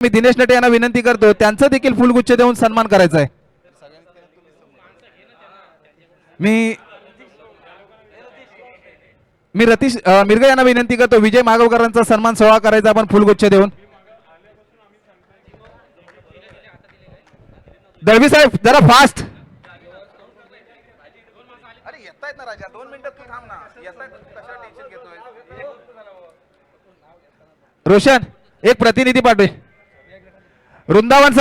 मी दिनेश नटे यांना विनंती करतो त्यांचं देखील फुलगुच्छ देऊन सन्मान करायचा आहे। मी रतीश मिरगे यांना विनंती करतो विजय मागवकरांचा सन्मान सोहळा करायचा आपण फुलगुच्छ देऊन। दळवी साहेब जरा फास्ट। अरे येतायत ना राजा 2 मिनिटं तू थांब ना येतायत कशा टेन्शन घेतोय। रोशन एक प्रतिनिधी पाठवे। वृंदावन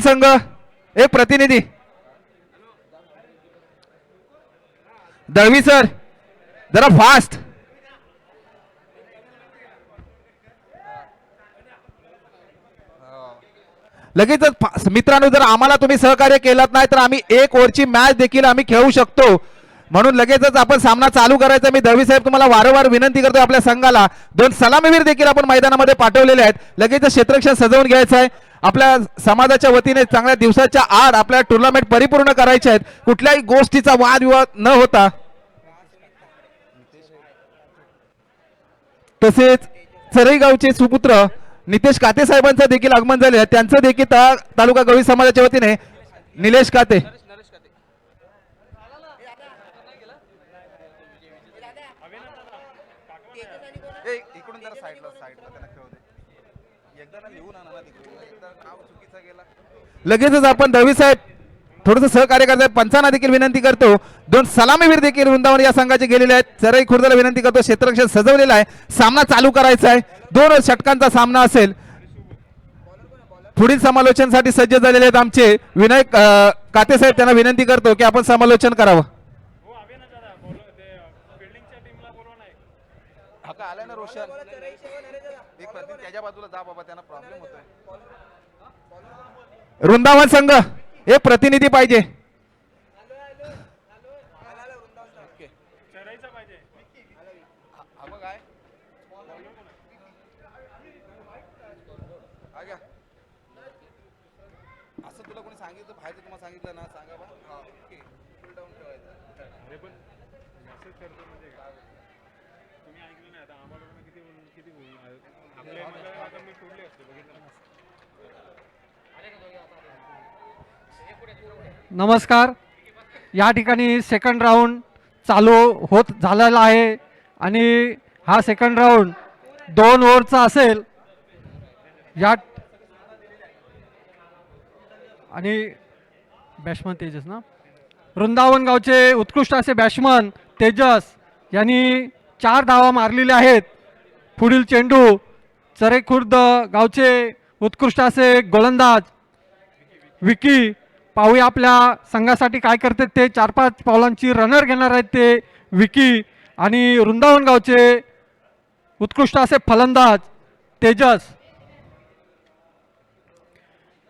संघ एक प्रतिनिधी। दळवी सर जरा फास्ट। लगेच मित्रांनो जर आम्हाला तुम्ही सहकार्य केलात नाही तर आम्ही 1 ओव्हरची मॅच देखील आम्ही खेळू शकतो, म्हणून लगेचच आपण सामना चालू करायचा। मी दळवी साहेब तुम्हाला वारंवार विनंती करतो आपल्या संघाला 2 सलामीवीर देखील आपण मैदानामध्ये पाठवलेले आहेत। लगेच क्षेत्ररक्षण सजवून घ्यायचं आहे। आपल्या समाजाच्या वतीने चांगल्या दिवसाच्या आड आपल्या टुर्नामेंट परिपूर्ण करायचे आहेत, कुठल्याही गोष्टीचा वादविवाद न होता। तसेच चरई गावचे सुपुत्र नितेश काते साहेबांचं देखील आगमन झाले आहे, त्यांचं देखील तालुका गवळी समाजाच्या वतीने निलेश काते इकडून जरा साईडला त्यांना खेळू दे। एकदा ना लिहून आणा ना तिकडून एकदा नाव चुकीचा गेला। लगेचच आपण दळवी साहेब थोडंसं सहकार्य करताय। पंचांना देखील विनंती करतो 2 सलामीवीर देखील वृंदावन या संघाचे गेलेले आहेत। चरई खुर्दला विनंती करतो क्षेत्ररक्षण सजवलेलं आहे, सामना चालू करायचा आहे। 2 षटकांचा सामना असेल। पुढील समालोचनासाठी सज्ज झालेले आहेत आमचे विनायक काते साहेब, त्यांना विनंती करतो की आपण समालोचन करावं। हका आलाय ना रोशन एक प्रति त्याच्या बाजूला जा बाबा त्यांना प्रॉब्लेम होतोय। वृंदावन संघ एक प्रतिनिधी पाहिजे। असं तुला कोणी सांगितलं बाहेर तुम्हाला सांगितलं ना सांगा बा ओके फुल डाऊन ठेवायचं। अरे पण मेसेज करतो म्हणजे तुम्ही ऐकलं नाही आता आम्हाला पण किती आपल्या आता मी सोडले असते बघितलं ना। नमस्कार, या ठिकाणी सेकंड राऊंड चालू होत झालेला आहे आणि हा सेकंड राऊंड 2 ओव्हरचा असेल। या आणि बॅट्समन तेजस ना वृंदावन गावचे उत्कृष्ट असे बॅट्समन तेजस यांनी 4 धावा मारलेल्या आहेत। पुढील चेंडू चरेखुर्द गावचे उत्कृष्ट असे गोलंदाज विकी पाहूया आपल्या संघासाठी काय करते ते। 4-5 पावलांची रनर घेणार आहेत ते विकी आणि वृंदावन गावचे उत्कृष्ट असे फलंदाज तेजस।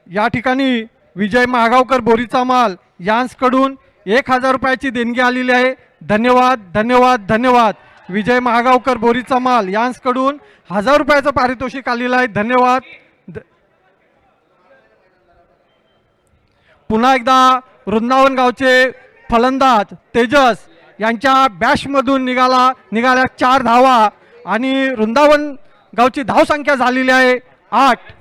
या ठिकाणी विजय महागावकर बोरीचा माल यांसकडून 1000 रुपयाची देणगी आलेली आहे। धन्यवाद धन्यवाद धन्यवाद। विजय महागावकर बोरीचा माल यांसकडून 1000 रुपयाचं पारितोषिक आलेलं आहे। धन्यवाद। पुन्हा एकदा वृंदावन गावचे फलंदाज तेजस यांच्या बॅशमधून निघाल्या 4 धावा आणि वृंदावन गावची धावसंख्या झालेली आहे 8।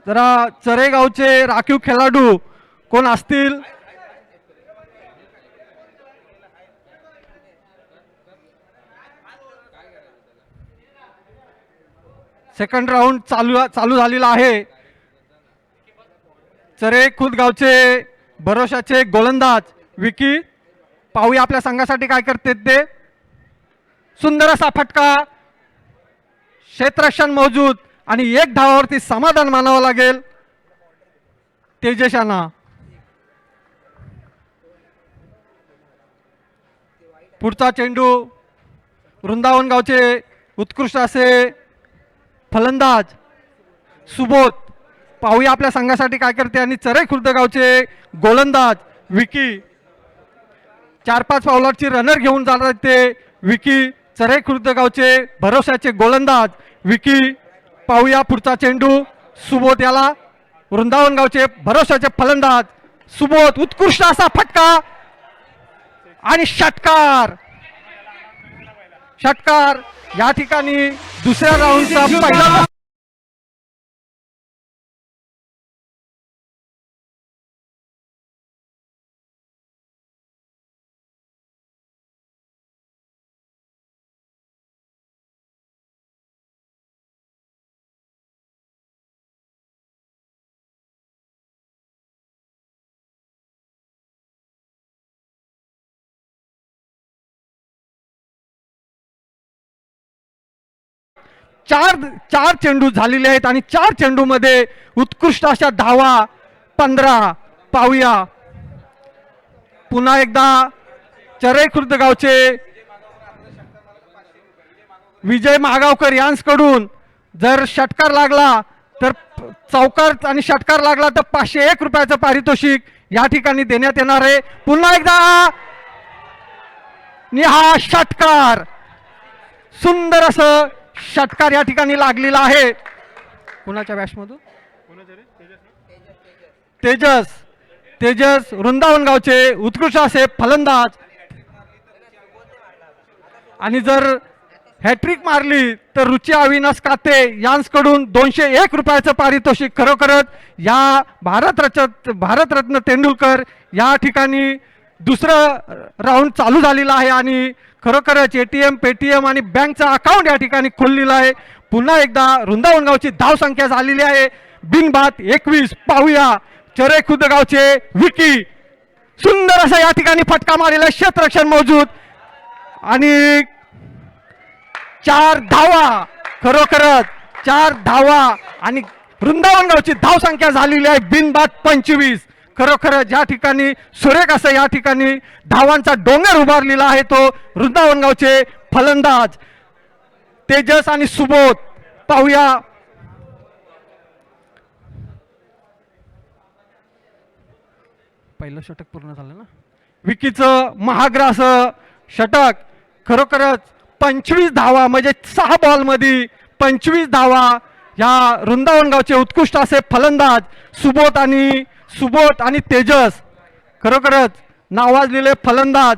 जरा चरेगावचे राखीव खेळाडू कोण असतील? सेकंड राऊंड चालू झालेला आहे। चरे खुद गावचे भरोशाचे गोलंदाज विकी पाहूया आपल्या संघासाठी काय करते ते। सुंदर असा फटका, क्षेत्ररक्षण मौजूद आणि 1 धावावरती समाधान मानावं लागेल तेजस यांना। पुढचा चेंडू वृंदावन गावचे उत्कृष्ट असे फलंदाज सुबोध पाहूया आपल्या संघासाठी काय करते आणि चरे खुर्द गावचे गोलंदाज विकी 4-5 पावलाची रनर घेऊन जातात ते विकी। चरे खुर्द गावचे भरोशाचे गोलंदाज विकी पाहूया पुढचा चेंडू सुबोध याला वृंदावन गावचे भरोशाचे फलंदाज सुबोध, उत्कृष्ट असा फटका आणि षटकार. या ठिकाणी दुसऱ्या राऊंडचा पहिला चार चेंडू झालेले आहेत आणि 4 चेंडूमध्ये उत्कृष्ट अशा धावा 15. पाहूया पुन्हा एकदा चरई खुर्द गावचे विजय महागावकर यांच्याकडून जर षटकार लागला तर चौकार आणि षटकार लागला तर 501 रुपयाचं पारितोषिक या ठिकाणी देण्यात येणार आहे. पुन्हा एकदा हा षटकार, सुंदर असं षटकार या ठिकाणी लागलेला आहे. कुणाच्या बॅशमधून तेजस वृंदावन गावचे उत्कृष्ट असे फलंदाज. आणि जर हॅट्रिक मारली तर रुची अविनाश काते यांच्याकडून 201 रुपयाचं पारितोषिक. खरोखरच या भारतरत्न तेंडुलकर या ठिकाणी दुसरं राऊंड चालू झालेला आहे आणि खरोखरच ATM, पेटीएम आणि बँकचा अकाउंट या ठिकाणी खोललेला आहे. पुन्हा एकदा वृंदावन गावची धाव संख्या झालेली आहे बिनबाद 21. पाहूया चरई खुर्द गावचे विकी, सुंदर असा या ठिकाणी फटका मारलेला, क्षेत्ररक्षण मौजूद आणि 4 धावा. खरोखरच 4 धावा आणि वृंदावन गावची धाव संख्या झालेली आहे बिनबाद 25. खरोखरच या ठिकाणी सुरेख असं या ठिकाणी धावांचा डोंगर उभारलेला आहे तो वृंदावन गावचे फलंदाज तेजस आणि सुबोध. पाहूया पहिलं षटक पूर्ण झालं ना, विकीचं महाग्र असं षटक. खरोखरच 25 धावा म्हणजे 6 बॉलमध्ये 25 धावा या वृंदावन गावचे उत्कृष्ट असे फलंदाज सुबोध आणि तेजस. खरोखरच नावाजलेले फलंदाज.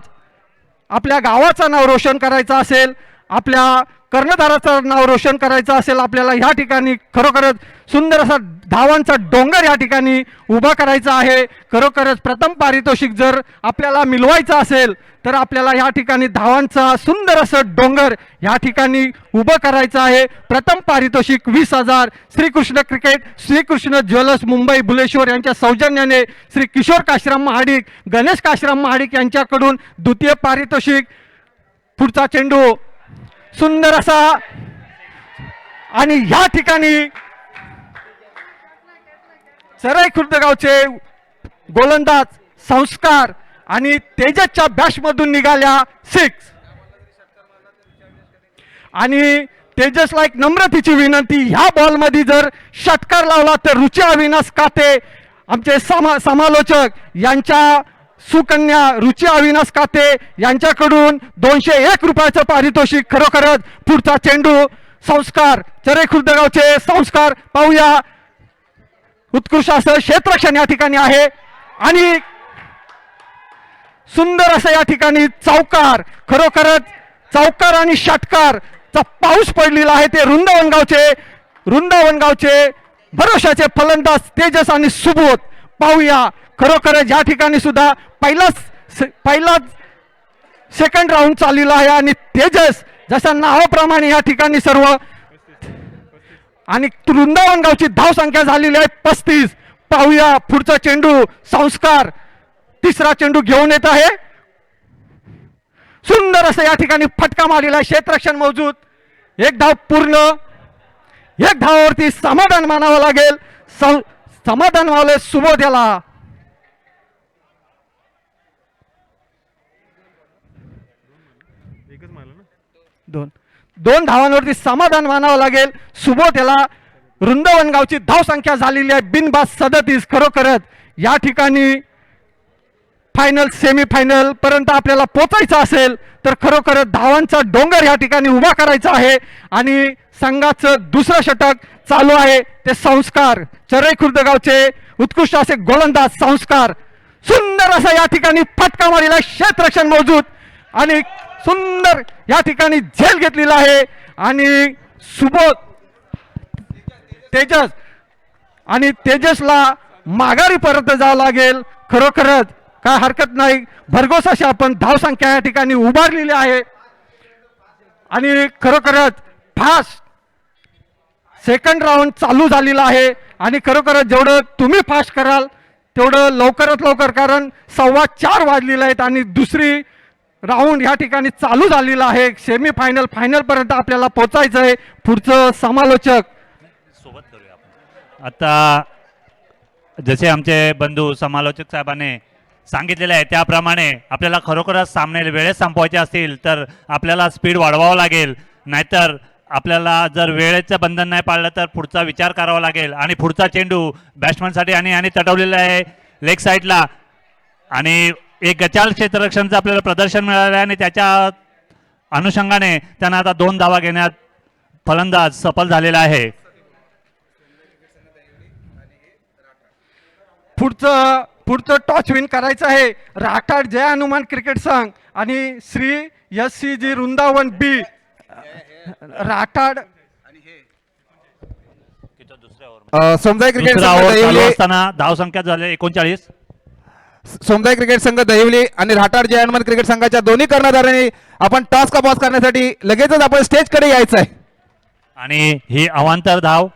आपल्या गावाचं नाव रोशन करायचं असेल, आपल्या कर्णधाराचं नाव रोशन करायचं असेल, आपल्याला ह्या ठिकाणी खरोखरच सुंदर असा धावांचा डोंगर या ठिकाणी उभा करायचा आहे. खरोखरच प्रथम पारितोषिक जर आपल्याला मिळवायचं असेल तर आपल्याला या ठिकाणी धावांचा सुंदर असं डोंगर या ठिकाणी उभं करायचं आहे. प्रथम पारितोषिक 20,000 श्रीकृष्ण क्रिकेट, श्रीकृष्ण ज्वेलर्स मुंबई बुलेश्वर यांच्या सौजन्याने श्री किशोर काशीराम महाडिक, गणेश काशीराम महाडिक यांच्याकडून द्वितीय पारितोषिक. पुढचा चेंडू सुंदर असा आणि या ठिकाणी चरई खुर्द गावचे गोलंदाज संस्कार आणि तेजसच्या बॅशमधून निघाल्या 6. आणि तेजसला एक नम्रतेची विनंती, ह्या बॉलमध्ये जर षटकार लावला तर रुची अविनाश काते आमचे समालोचक यांच्या सुकन्या रुची अविनाश काते यांच्याकडून 201 रुपयाचं पारितोषिक. खरोखरच पुढचा चेंडू संस्कार, चरई खुर्द गावचे संस्कार. पाहूया उत्कृष्ट असं क्षेत्ररक्षण या ठिकाणी आहे आणि सुंदर असं या ठिकाणी चौकार. खरोखरच चौकार आणि षटकारचा पाऊस पडलेला आहे. ते वृंदावन गावचे भरोशाचे फलंदाज तेजस आणि सुबोध. पाहूया खरोखरच या ठिकाणी सुद्धा पहिलाच सेकंड राऊंड चाललेला आहे आणि तेजस जशा नावाप्रमाणे या ठिकाणी सर्व आणि वृंदावन गावची धाव संख्या झालेली आहे 35. पाहूया पुढचा चेंडू संस्कार, तिसरा चेंडू घेऊन येत आहे. सुंदर असं या ठिकाणी फटका मारलेला आहे, क्षेत्ररक्षण मौजूद. 1 धाव पूर्ण. 1 धावावरती समाधान मानावं लागेल. समाधान मानले सुबोध याला. दोन धावांवरती समाधान मानावं लागेल सुबोध याला. वृंदावन गावची धाव संख्या झालेली आहे बिनबाद 37. खरोखरच या ठिकाणी फायनल सेमीफायनल पर्यंत आपल्याला पोचायचं असेल तर खरोखरच धावांचा डोंगर या ठिकाणी उभा करायचा आहे आणि संघाचं दुसरं षटक चालू आहे ते संस्कार, चरई खुर्द गावचे उत्कृष्ट असे गोलंदाज संस्कार, सुंदर असा या ठिकाणी फटका मारलेला क्षेत्ररक्षण मौजूद आणि सुंदर या ठिकाणी झेल घेतलेला आहे आणि सुबोध तेजस आणि तेजसला माघारी परत जावं लागेल. खरोखरच काय हरकत नाही, भरघोस अशी आपण धावसंख्या या ठिकाणी उभारलेली आहे आणि खरोखरच फास्ट सेकंड राऊंड चालू झालेला आहे आणि खरोखरच जेवढं तुम्ही फास्ट कराल तेवढं लवकरात लवकर, कारण 4:15 वाजलेले आहेत आणि दुसरी राऊंड या ठिकाणी चालू झालेला आहे. सेमीफायनल फायनलपर्यंत आपल्याला पोहोचायचं आहे. पुढचं समालोचक सोबत करूया आपण. आता जसे आमचे बंधू समालोचक साहेबांनी सांगितलेले आहे त्याप्रमाणे आपल्याला खरोखरच सामने वेळेत संपवायचे असतील तर आपल्याला स्पीड वाढवावं लागेल, नाहीतर आपल्याला जर वेळेचं बंधन नाही पाळलं तर पुढचा विचार करावा लागेल. आणि पुढचा चेंडू बॅट्समनसाठी आणि तटवलेला आहे लेग साईडला आणि एक गचाल क्षेत्ररक्षणचं आपल्याला प्रदर्शन मिळालं आहे आणि त्याच्या अनुषंगाने त्यांना आता 2 धावा घेण्यात फलंदाज सफल झालेला आहे. पुढचं टॉच विन करायचं आहे राठाड जय हनुमान क्रिकेट संघ आणि श्री SCG वृंदावन बी राठाड. सोमदाई क्रिकेट दुसरा संघ ओव्हर चालू दहिवली, असताना धावसंख्या झाले 39. सोमदाई क्रिकेट संघ दहिवली आणि राठाड जय हनुमान क्रिकेट संघाच्या दोन्ही कर्णधारांनी आपण टॉस का बॉस करण्यासाठी लगेचच आपण स्टेजकडे यायचं आहे. आणि ही अवांतर धाव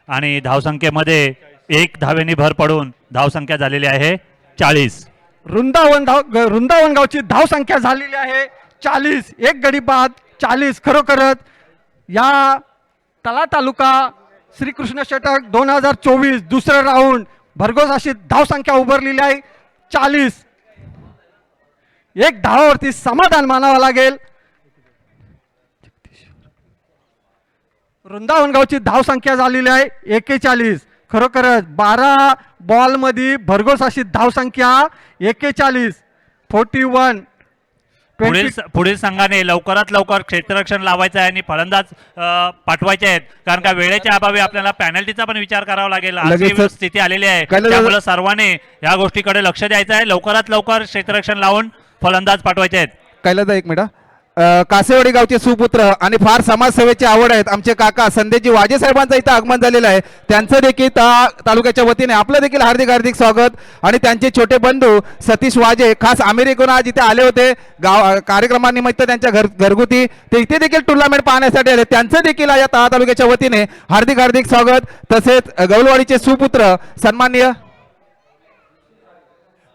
आणि धावसंख्येमध्ये 1 धावेने भर पडून धावसंख्या झालेली आहे 40. वृंदावन गावची धावसंख्या झालेली आहे 40. एक गडी बाद 40. खरोखरच या तळा तालुका श्रीकृष्ण षटक 2024 दुसरं राऊंड भरघोस अशी धावसंख्या उभारलेली आहे 40. एक धावावरती समाधान मानावं लागेल. वृंदावन गावची धावसंख्या झालेली आहे 41. खरोखरच 12 बॉलमध्ये भरघोस अशी धावसंख्या 41. 41. पुढील संघाने लवकरात लवकर क्षेत्ररक्षण लावायचं आहे आणि फलंदाज पाठवायचे आहेत, कारण का वेळेच्या अभावी आपल्याला पॅनल्टीचा पण विचार करावा लागेल. अशी स्थिती आलेली आहे, त्यामुळे सर्वांनी या गोष्टीकडे लक्ष द्यायचं आहे. लवकरात लवकर क्षेत्ररक्षण लावून फलंदाज पाठवायचे आहेत. कैलादा एक मिनिट. कासेवाडी गावचे सुपुत्र आणि फार समाजसेवेची आवड आहेत आमचे काका संदेशजी वाजे साहेबांचं इथं आगमन झालेलं आहे. त्यांचं देखील तालुक्याच्या वतीने आपलं देखील हार्दिक हार्दिक स्वागत. आणि त्यांचे छोटे बंधू सतीश वाजे खास अमेरिकेहून आज इथे आले होते गाव कार्यक्रमानिमित्त त्यांच्या घरगुती, ते इथे देखील टुर्नामेंट पाहण्यासाठी आले. त्यांचं देखील या तालुक्याच्या वतीने हार्दिक हार्दिक स्वागत. तसेच गौलवाडीचे सुपुत्र सन्माननीय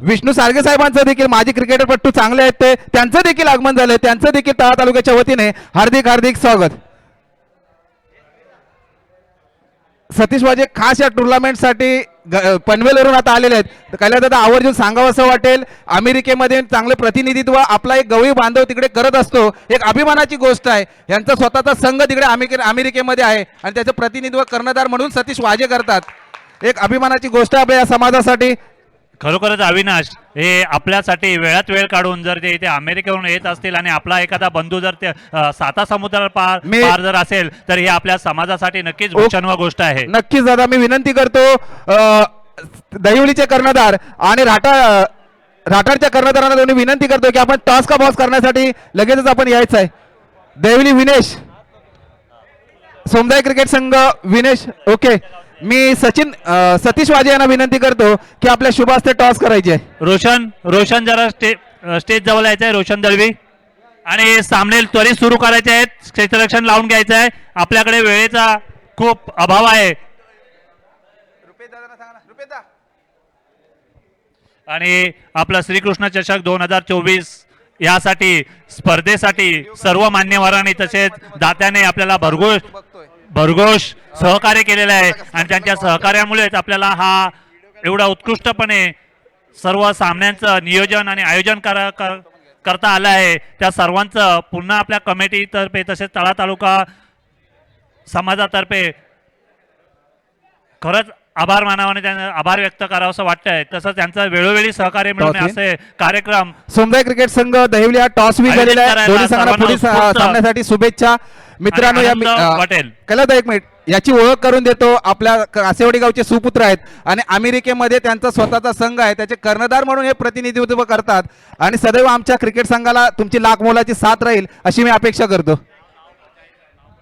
विष्णू सारगे साहेबांचं देखील माजी क्रिकेटपटू चांगले आहेत ते, त्यांचं देखील आगमन झालंय. त्यांचं देखील तळा तालुक्याच्या वतीने हार्दिक हार्दिक स्वागत. सतीश वाजे खास या टुर्नामेंटसाठी पनवेलवरून आता आलेले आहेत. कैलादादा आवर्जून सांगावं असं वाटेल, अमेरिकेमध्ये चांगले प्रतिनिधित्व आपला एक गवळी बांधव तिकडे करत असतो, एक अभिमानाची गोष्ट आहे. यांचा स्वतःचा संघ तिकडे अमेरिकेमध्ये आहे आणि त्याचं प्रतिनिधित्व कर्णधार म्हणून सतीश वाजे करतात. एक अभिमानाची गोष्ट आहे आपल्या या समाजासाठी. खरोखरच अविनाश, हे आपल्यासाठी वेळात वेळ काढून जर ते इथे अमेरिकेहून येत असतील आणि आपला एखादा बंधू जर ते साता समुद्र पार जर असेल तर हे आपल्या समाजासाठी नक्कीच भूषणव गोष्ट आहे. नक्कीच दादा, मी विनंती करतो दहिवलीचे कर्णधार आणि राठाडच्या कर्णधारांना दोन्ही विनंती करतो की आपण टॉस का बॉस करण्यासाठी लगेचच आपण यायचं आहे. दहिवली विनेश, सोमदाई क्रिकेट संघ विनेश. ओके, मी सतीश वाजे यांना विनंती करतो की आपल्या शुभ हस्ते टॉस करायचे आहे. रोशन जरा स्टेज जवळ यायचं आहे. रोशन दळवी आणि सामने त्वरित सुरू करायचे आहेत. क्षेत्ररक्षण लावून घ्यायचं आहे. आपल्याकडे वेळेचा खूप अभाव आहे आणि आपला श्रीकृष्ण चषक 2024 यासाठी स्पर्धेसाठी सर्व मान्यवरांनी तसेच दात्याने आपल्याला भरघोष सहकार्य केलेलं आहे आणि त्यांच्या सहकार्यामुळेच आपल्याला हा एवढा उत्कृष्टपणे सर्व सामन्यांचं नियोजन आणि आयोजन करता आलं आहे. त्या सर्वांचं पुन्हा आपल्या कमिटीतर्फे तसेच तळा तालुका समाजातर्फे खरंच आभार मानावाने त्यांना आभार व्यक्त करावं असं वाटतंय. तसंच त्यांचं वेळोवेळी सहकार्य मिळून असे कार्यक्रम सोमदाई क्रिकेट संघ दहिवली हा टॉस विन झालेला आहे. दोन्ही संघांना पुढील सामन्यासाठी शुभेच्छा. मित्रांनो, या वाटेल कैलादा एक मिनिट, याची ओळख करून देतो. आपल्या कासेवाडी गावचे सुपुत्र आहेत आणि अमेरिकेमध्ये त्यांचा स्वतःचा संघ आहे, त्याचे कर्णधार म्हणून हे प्रतिनिधित्व करतात आणि सदैव आमच्या क्रिकेट संघाला तुमची लाख मोलाची साथ राहील अशी मी अपेक्षा करतो.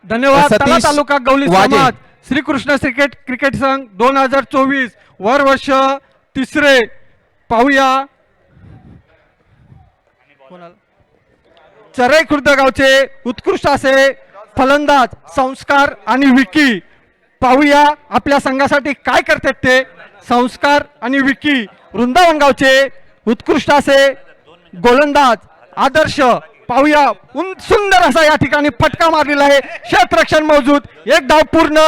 धन्यवाद. सतीश तळा तालुका गवली वाजे. समाज श्रीकृष्ण क्रिकेट संघ 2024 वर्ष तिसरे. पाहूया चराई खुर्द गावचे उत्कृष्ट असे फलंदाज संस्कार आणि विकी. पाहूया आपल्या संघासाठी काय करतात ते संस्कार आणि विकी. वृंदावन गावचे उत्कृष्ट असे गोलंदाज आदर्श. पाहूया सुंदर असा या ठिकाणी फटका मारलेला आहे. क्षेत्ररक्षण मौजूद. एक धाव पूर्ण.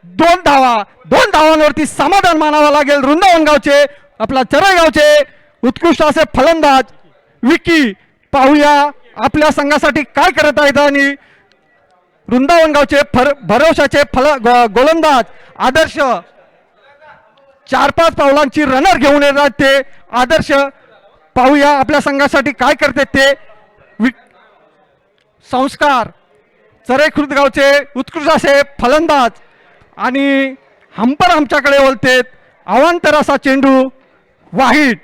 2 धावा. 2 धावांवरती समाधान मानावं लागेल वृंदावन गावचे. आपला चराई गावचे उत्कृष्ट असे फलंदाज विकी. पाहूया आपल्या संघासाठी काय करत आहेत आणि वृंदावन गावचे भरवशाचे गोलंदाज आदर्श 4-5 पावलांची रनर घेऊन येतात ते आदर्श. पाहूया आपल्या संघासाठी काय करतात ते संस्कार. चराई खुर्द गावचे उत्कृष्ट असे फलंदाज आणि हंपर आमच्याकडे बोलतेत. अवांतर असा चेंडू वाहिट.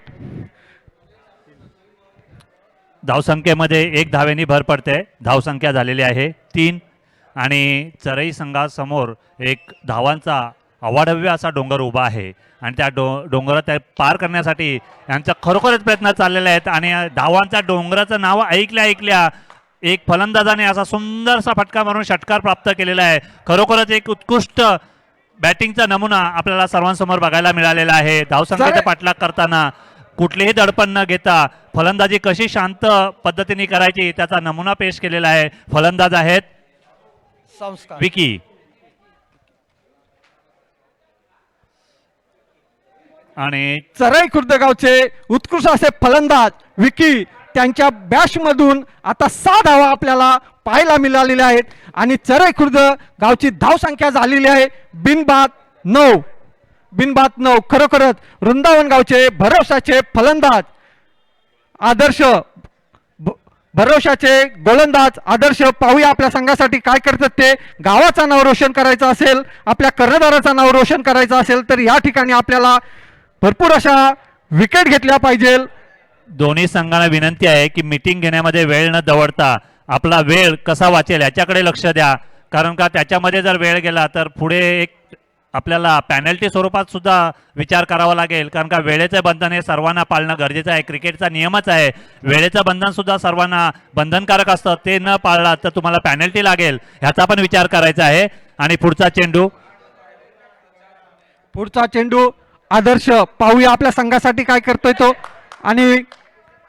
धावसंख्येमध्ये 1 धावेनी भर पडते. धावसंख्या झालेली आहे 3 आणि चरई संघासमोर एक धावांचा अवाढव्य असा डोंगर उभा आहे आणि त्या डोंगरात पार करण्यासाठी यांचा खरोखरच प्रयत्न चाललेले आहेत आणि या धावांचा डोंगराचं नाव ऐकल्या एक फलंदाजाने असा सुंदरसा फटका मारून षटकार प्राप्त केलेला आहे. खरोखरच एक उत्कृष्ट बॅटिंगचा नमुना आपल्याला सर्वांसमोर बघायला मिळालेला आहे. धावसंख्येचा पाठलाग करताना कुठलेही दडपण न घेता फलंदाजी कशी शांत पद्धतीने करायची त्याचा नमुना पेश केलेला आहे. फलंदाज आहेत संस्कार विकी आणि चराई खुर्द गावचे उत्कृष्ट असे फलंदाज विकी. त्यांच्या बॅश मधून आता 6 धावा आपल्याला पाहायला मिळालेल्या आहेत आणि चराई खुर्द गावची धावसंख्या झालेली आहे बिनबाद 9. बिनबाद 9. खरोखरच वृंदावन गावचे भरवशाचे फलंदाज आदर्श भरवशाचे गोलंदाज आदर्श. पाहूया आपल्या संघासाठी काय करतात ते. गावाचं नाव रोशन करायचं असेल, आपल्या कर्णधाराचं नाव रोशन करायचं असेल तर या ठिकाणी आपल्याला भरपूर अशा विकेट घेतल्या पाहिजे. दोन्ही संघांना विनंती आहे की मीटिंग घेण्यामध्ये वेळ न दवडता आपला वेळ कसा वाचेल याच्याकडे लक्ष द्या. कारण का त्याच्यामध्ये जर वेळ गेला तर पुढे एक आपल्याला पॅनल्टी स्वरूपात सुद्धा विचार करावा लागेल. कारण का वेळेचे बंधन हे सर्वांना पाळणं गरजेचं आहे. क्रिकेटचा नियमच आहे. वेळेचं बंधन सुद्धा सर्वांना बंधनकारक असतं. ते न पाळला तर तुम्हाला पॅनल्टी लागेल ह्याचा पण विचार करायचा आहे. आणि पुढचा चेंडू आदर्श. पाहूया आपल्या संघासाठी काय करतोय तो आणि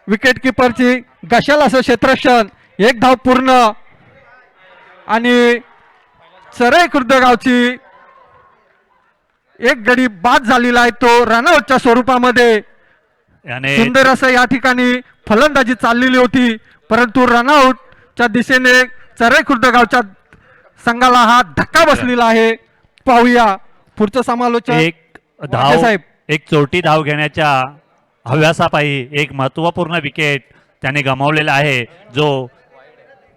विकेट किपरची गशाल असं क्षेत्ररक्षण. 1 धाव पूर्ण आणि चराई खुर्द गावची एक गडी बाद झालेला आहे तो रनआउटच्या स्वरूपामध्ये. सुंदर असं या ठिकाणी फलंदाजी चाललेली होती परंतु रनआउटच्या दिशेने चराई खुर्द गावच्या संघाला हा धक्का बसलेला आहे. पाहूया पुढचं समालोचन. एक धाव साहेब एक चोरटी धाव घेण्याच्या हव्यासापायी एक महत्त्वपूर्ण विकेट त्याने गमावलेला आहे. जो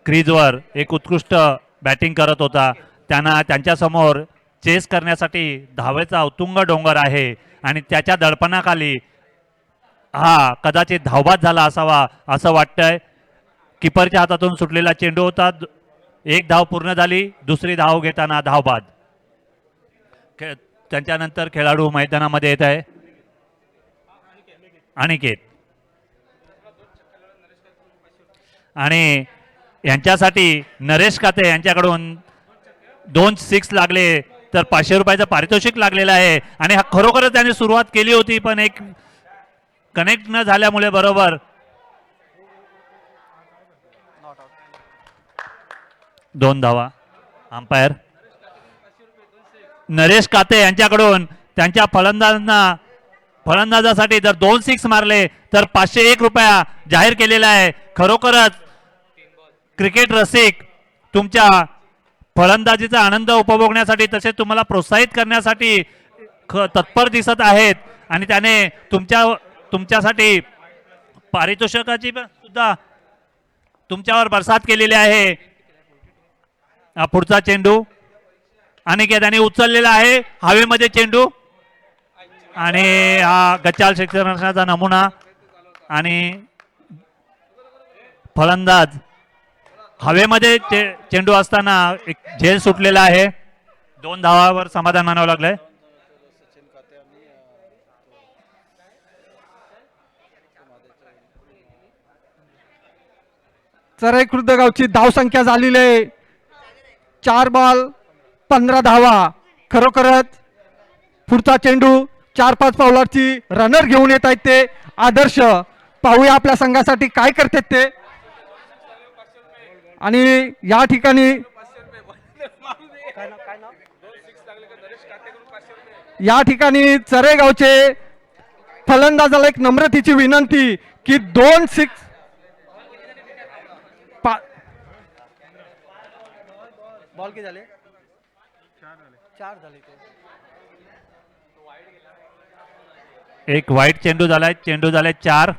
क्रीजवर एक उत्कृष्ट बॅटिंग करत होता त्यांना त्यांच्यासमोर चेस करण्यासाठी धावेचा उत्तुंग डोंगर आहे आणि त्याच्या दडपणाखाली हा कदाचित धावबाद झाला असावा असं वाटतंय. किपरच्या हातातून सुटलेला चेंडू होता. 1 धाव पूर्ण झाली. दुसरी धाव घेताना धावबाद. त्यांच्यानंतर खेळाडू मैदानामध्ये येत आहे अनिकेत आणि यांच्यासाठी नरेश काते यांच्याकडून 2 6 लागले तर 500 रुपयाचं पारितोषिक लागलेलं आहे आणि हा खरोखरच त्याने सुरुवात केली होती पण एक कनेक्ट न झाल्यामुळे बरोबर 2 धावा. अंपायर नरेश काते यांच्याकडून त्यांच्या फलंदाजासाठी जर 2 6 मारले तर 501 रुपया जाहीर केलेला आहे. खरोखरच क्रिकेट रसिक तुमच्या फलंदाजीचा आनंद उपभोगण्यासाठी तसेच तुम्हाला प्रोत्साहित करण्यासाठी तत्पर दिसत आहेत आणि त्याने तुमच्यासाठी पारितोषिकाची सुद्धा तुमच्यावर बरसात केलेली आहे. पुढचा चेंडू अनिकेत यांनी उचललेला आहे हवेमध्ये चेंडू आणि हा गच्चाल क्षेत्ररक्षणाचा नमुना आणि फलंदाज हवेमध्ये चेंडू असताना एक झेल सुटलेला आहे. 2 धावावर समाधान मानावं लागलंय. चराई खुर्द गावची धावसंख्या झालेली आहे 4 बॉल 15 धावा. खरोखरच पुढचा चेंडू 4-5 पावलाची रनर घेऊन येत आहेत ते आदर्श. पाहूया आपल्या संघासाठी काय करतात ते. आणि या ठिकाणी चरेगावचे फलंदाजाला एक नम्रतेची विनंती की 2 6 बॉल किती झाले 4 झाले. एक वाईट चेंडू झालाय. चेंडू झालाय 4.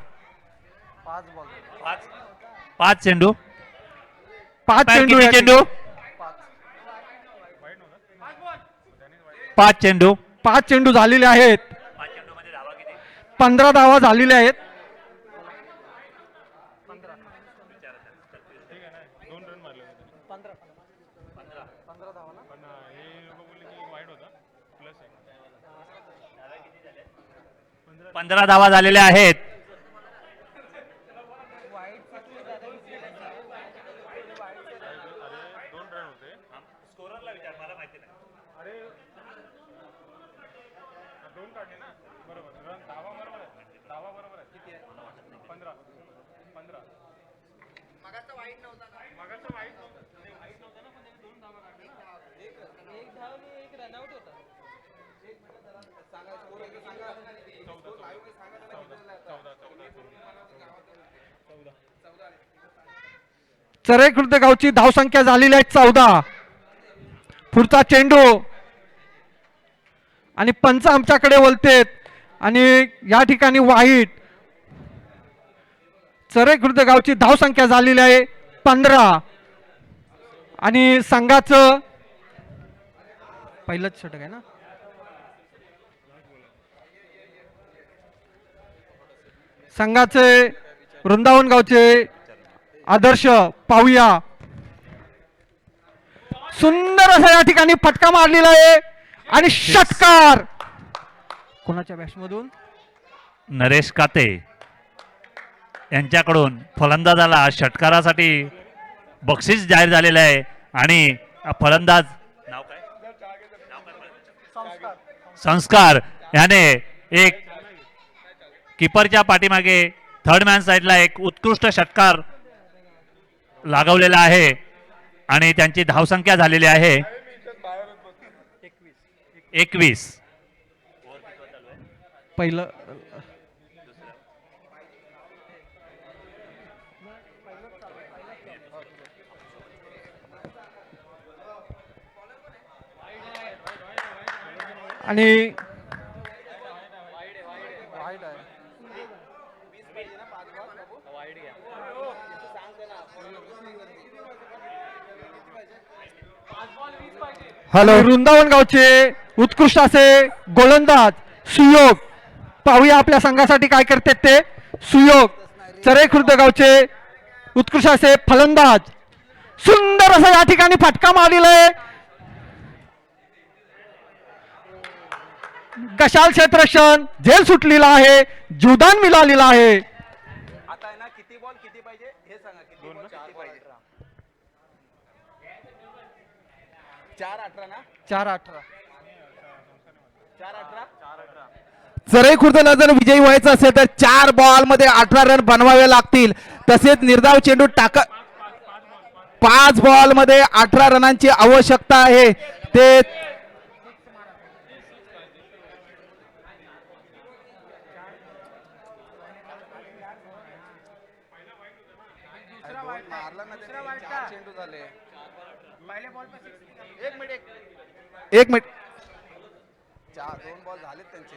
5 चेंडू 5 चेंडू किती चेंडू 5 चेंडू 5 चेंडू झालेले आहेत. 15 धावा झालेल्या आहेत. पंधरा धावा झालेल्या आहेत. चरे खुर्द गावची धावसंख्या झालेली आहे 14. पुढचा चेंडू आणि पंच आमच्याकडे वळतेत आणि या ठिकाणी वाईट. चरे खुर्द गावची धावसंख्या झालेली आहे 15 आणि संघाचं पहिलंच षटक आहे ना. संघाचे वृंदावन गावचे आदर्श पाहूया. सुंदर असा या ठिकाणी फटका मारलेला आहे आणि षटकार कोणाच्या बॅट्समधून नरेश काते यांच्याकडून फलंदाजाला षटकारासाठी बक्षीस जाहीर झालेलं आहे आणि फलंदाज नाव काय संस्कार याने एक कीपरच्या पाठीमागे थर्ड मॅन साईडला एक उत्कृष्ट षटकार लागवलेला आहे आणि त्यांची धावसंख्या झालेली आहे 21. पहिलं आणि हॅलो वृंदावन गावचे उत्कृष्ट असे गोलंदाज सुयोग पाहूया आपल्या संघासाठी काय करतात ते. सुयोग चरे खुर्द गावचे उत्कृष्ट असे फलंदाज सुंदर असं या ठिकाणी फटका मारलेला आहे. गशाल क्षेत्ररक्षण झेल सुटलेला आहे. जीवदान मिळालेलं आहे. आता आहे ना किती बॉल किती पाहिजे हे सांगा. किती बॉल किती पाहिजे 4-18 ना 4-18 4-18 चरई खुर्दला जर विजयी व्हायचं असेल तर 4 बॉल मध्ये 18 रन बनवावे लागतील. तसेच निर्धाव चेंडू 5 बॉल मध्ये 18 रनांची आवश्यकता आहे. ते मारला ना त्याने 4 चेंडू झाले. एक मिनिट 2 बॉल झालेत त्यांचे.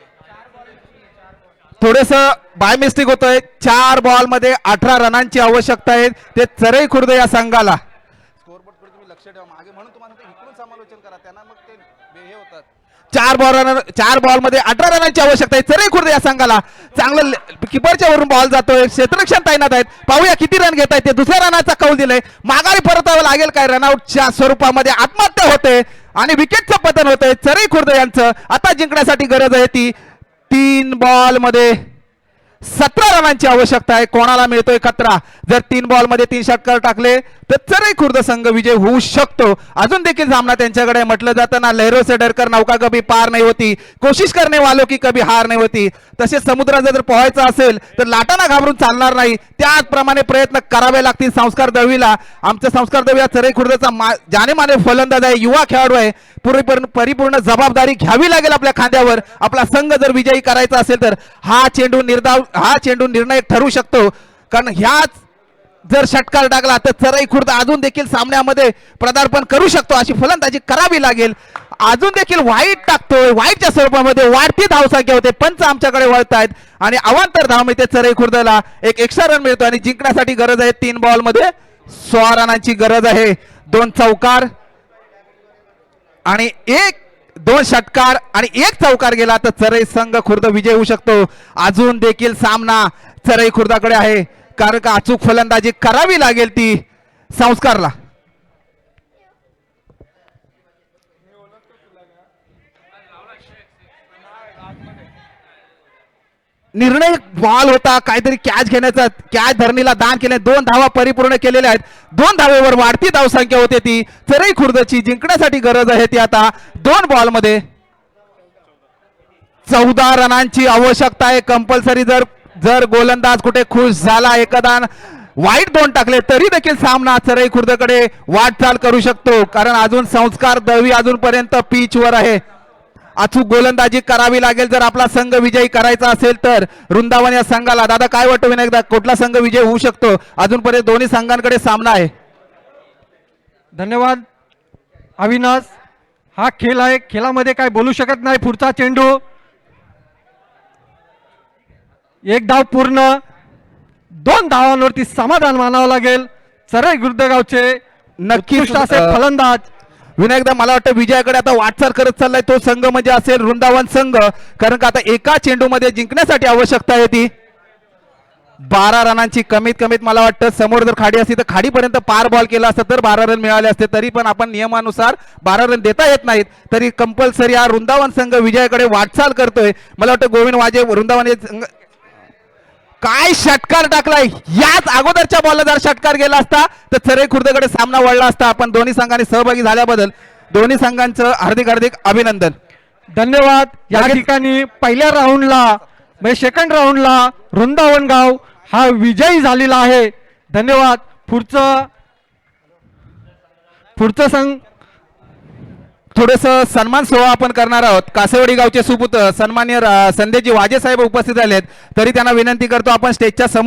थोडेस बाय मिस्टेक होतंय. 4 बॉल मध्ये 18 रनांची आवश्यकता आहे. ते चरई खुर्द या संघाला स्कोअरबोर्ड कडे तुम्ही लक्ष ठेवा मागे म्हणून तुम्हाला इकडून समालोचन करा त्यांना मग ते चार बॉल मध्ये 18 रनांची आवश्यकता आहे चरई खुर्द या संघाला. चांगलं किपरच्या वरून बॉल जातोय, क्षेत्ररक्षण तैनात आहेत. पाहूया किती रन घेत आहेत ते. दुसऱ्या रनाचा कौल दिलाय, माघारी परतावं लागेल काय, रनआउटच्या स्वरूपामध्ये आत्महत्या होते आणि विकेटचं पतन होतंय चरई खुर्द यांचं. आता जिंकण्यासाठी गरज आहे ती 3 बॉल मध्ये 17 रनांची आवश्यकता आहे. कोणाला मिळतोय खतरा? जर 3 बॉल मध्ये 3 षटकार टाकले तर चरई खुर्द संघ विजय होऊ शकतो. अजून देखील सामना त्यांच्याकडे. म्हटलं जातं ना, लहरों से डरकर नौका कभी पार नाही होती, कोशिश करने वालों की कभी हार नाही होती. तसेच समुद्रात जर पोहायचं असेल तर लाटांना घाबरून चालणार नाही, त्याचप्रमाणे प्रयत्न करावे लागतील. संस्कार दळवीला, आमचा संस्कार दळवी हा चरई खुर्दचा जानेमाने फलंदाज आहे, युवा खेळाडू आहे. परिपूर्ण जबाबदारी घ्यावी लागेल आपल्या खांद्यावर. आपला संघ जर विजयी करायचा असेल तर हा चेंडू निर्णायक ठरू शकतो. कारण ह्याच जर षटकार टाकला तर चरई खुर्द अजून देखील सामन्यामध्ये पदार्पण करू शकतो, अशी फलंदाजी करावी लागेल. अजून देखील वाईट टाकतोय, वाईटच्या स्वरूपामध्ये वाढती धावसंख्या होते. पंच आमच्याकडे वळतायत आणि अवांतर धाव मिळते चरई खुर्दला. एक एक्स्ट्रा रन मिळतो आणि जिंकण्यासाठी गरज आहे 3 बॉल मध्ये 16 रनांची गरज आहे. 2 चौकार आणि 2 षटकार आणि 1 चौकार गेला तर चरई संघ खुर्द विजय होऊ शकतो. अजून देखील सामना चरई खुर्दाकडे आहे, कारण का अचूक फलंदाजी करावी लागेल ती संस्कारला. निर्णय बॉल होता, काहीतरी कॅच घेण्याचा, कॅच धरणीला दान केले. 2 धावा परिपूर्ण केलेल्या आहेत. 2 धावेवर वाढती धावसंख्या होते ती चरई खुर्दची. जिंकण्यासाठी गरज आहे ती आता 2 बॉल मध्ये 14 रनांची आवश्यकता आहे कंपल्सरी. जर गोलंदाज कुठे खुश झाला, एखादा वाईट 2 टाकले तरी देखील सामना चरई खुर्दकडे वाटचाल करू शकतो. कारण अजून संस्कार दळवी अजूनपर्यंत पिचवर आहे. अचूक गोलंदाजी करावी लागेल जर आपला संघ विजयी करायचा असेल तर. वृंदावन या संघाला दादा काय वाटतं विनायकदा, कुठला संघ विजय होऊ शकतो? अजूनपर्यंत दोन्ही संघांकडे सामना आहे. धन्यवाद अविनाश. हा खेळ आहे, खेळामध्ये काय बोलू शकत नाही. पुढचा चेंडू, 1 धाव पूर्ण, 2 धावांवरती समाधान मानावं लागेल. चरई गुर्दगावचे नक्कीच असे फलंदाज. विनायकदा मला वाटतं विजयाकडे आता वाटचाल करत चाललाय तो संघ म्हणजे असेल वृंदावन संघ. कारण का आता एका चेंडूमध्ये जिंकण्यासाठी आवश्यकता आहे ती 12 रनांची. कमीत कमीत मला वाटतं समोर जर खाडी असती तर खाडीपर्यंत पार बॉल केला असता तर 12 रन मिळाले असते. तरी पण आपण नियमानुसार 12 रन देता येत नाहीत, तरी कंपल्सरी हा वृंदावन संघ विजयाकडे वाटचाल करतोय. मला वाटतं गोविंद वाजे वृंदावन हे संघ काय षटकार टाकलाय. याच अगोदरच्या बॉलला जर षटकार गेला असता तर चरई खुर्दकडे सामना वळला असता. आपण दोन्ही संघांनी सहभागी झाल्याबद्दल दोन्ही संघांचं हार्दिक हार्दिक अभिनंदन. धन्यवाद. या ठिकाणी पहिल्या राऊंडला म्हणजे सेकंड राऊंडला वृंदावन गाव हा विजयी झालेला आहे. धन्यवाद. पुढचं संघ थोडस सन्मान सोहळा आपण करणार आहोत. कासेवाडी गावचे सुपुत्र सन्मान्य संदेजी वाजे साहेब उपस्थित झालेत, तरी त्यांना विनंती करतो आपण स्टेजच्या समोर